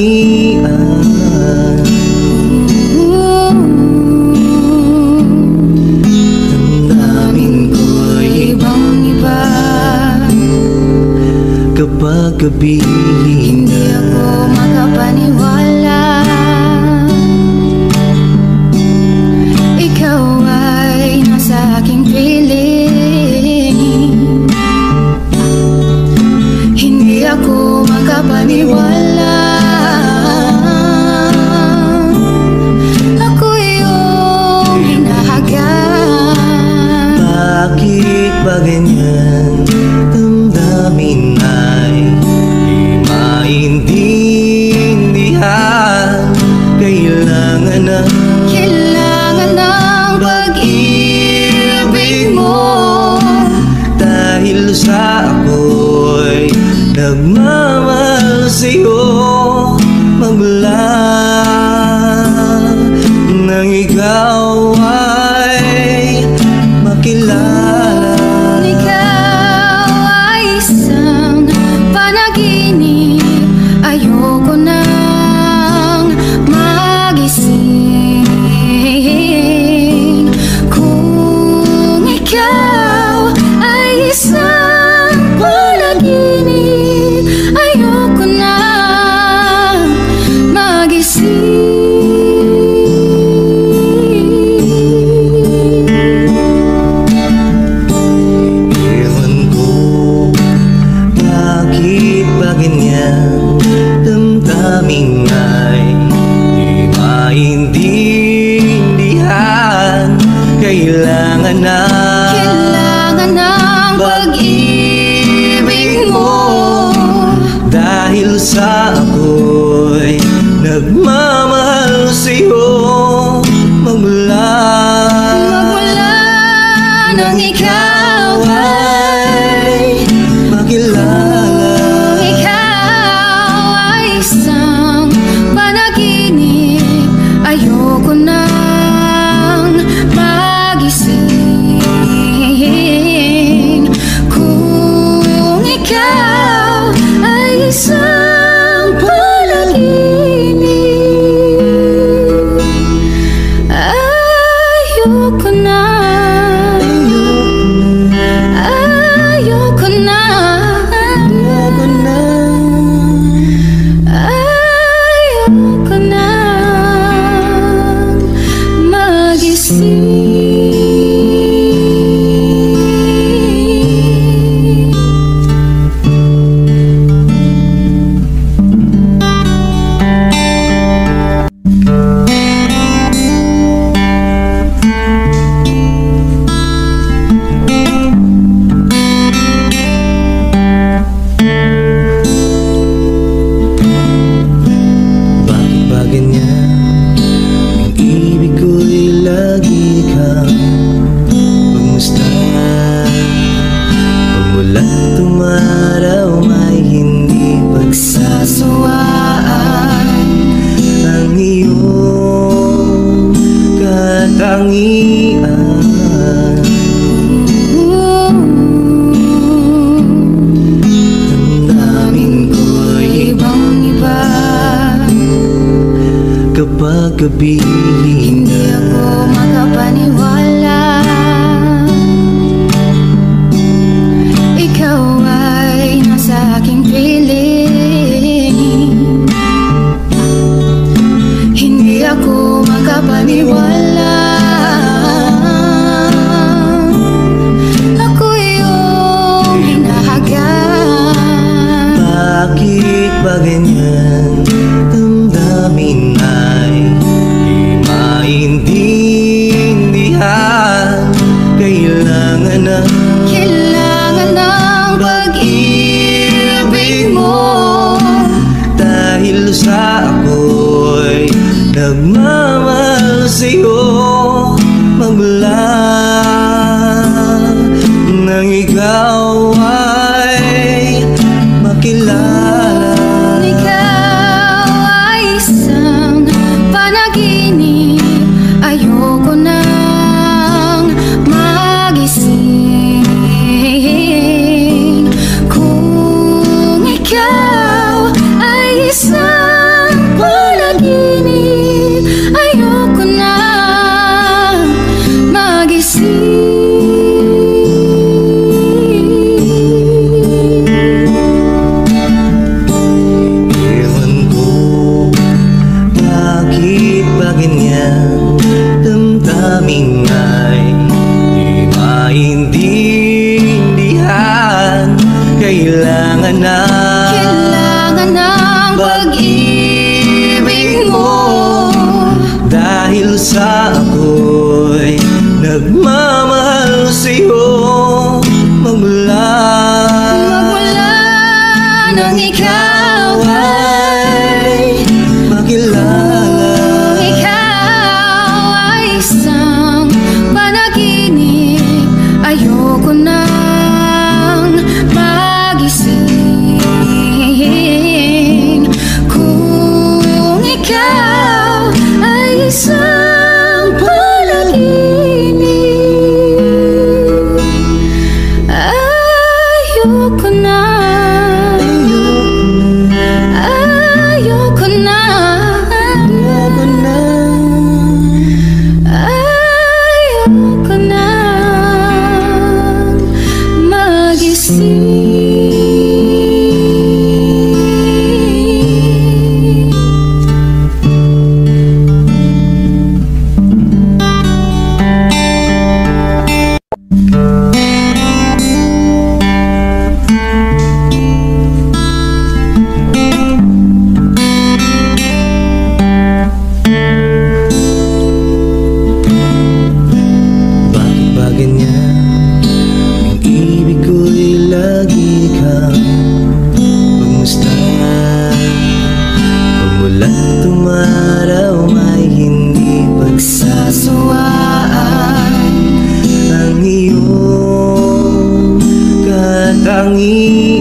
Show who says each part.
Speaker 1: katangian. Damdamin ko'y ibang-iba kapag gabi.
Speaker 2: Hindi ako makapaniwala ikaw ay nasa aking piling. Hindi ako makapaniwala ako iyong hinahagan.
Speaker 1: Bakit ba ganyan? Damdamin ay di maintindihan. Kailangan ng
Speaker 2: pag-ibig mo,
Speaker 1: dahil sa ako'y nagmamahal sa'yo magmula nang ikaw ay makilala.
Speaker 2: ikaw ay isang panaginip. Ayoko nang magising. Kung ikaw ay isang panaginip, ayoko nang magising.
Speaker 1: Ewan ko bakit ba ganyan? Damdamin ay di maintindihan. Kailangan
Speaker 2: ng pag-ibig mo,
Speaker 1: dahil sa ako'y nagmamahal sa'yo magmula
Speaker 2: nang ikaw ay
Speaker 1: makilala.
Speaker 2: ikaw ay isang panaginip. Ayoko nang magising. Kung ikaw ay isang panaginip, ayoko na. Ayoko na. Ayoko na magising.
Speaker 1: Bakit ba ganyan? Ang ibig ko'y lagi kang pagmustan. Pagmulat tumaraw may hindi pagsasawaan. Ang iyong katangian. Damdamin ko'y
Speaker 2: Ibang-iba
Speaker 1: kapag gabi.
Speaker 2: hindi ako makapaniwala ikaw ay nasa aking piling. Hindi ako makapaniwala ako iyong hinahagan.
Speaker 1: Bakit ba ganyan? Damdamin ay di maintindihan. Kailangan
Speaker 2: ng pag-ibig mo,
Speaker 1: dahil sa ako'y nagmamahal sa'yo magmula nang ikaw ay makilala.
Speaker 2: ikaw Kailangan ng pag-ibig mo.
Speaker 1: Dahil sa ako'y nagmamahal sa'yo. Magmula
Speaker 2: nang ikaw ay
Speaker 1: makilala.
Speaker 2: ikaw ay isang panaginip. Ayoko nang magising. Kung ikaw ay isang panaginip, ayoko na. Ayoko na. Ayoko na magising.
Speaker 1: Bakit ba ganyan? Ang ibig ko'y lagi kang pagmustan. Pagmulat tumaraw may hindi pagsasawaan. Ang iyong katangian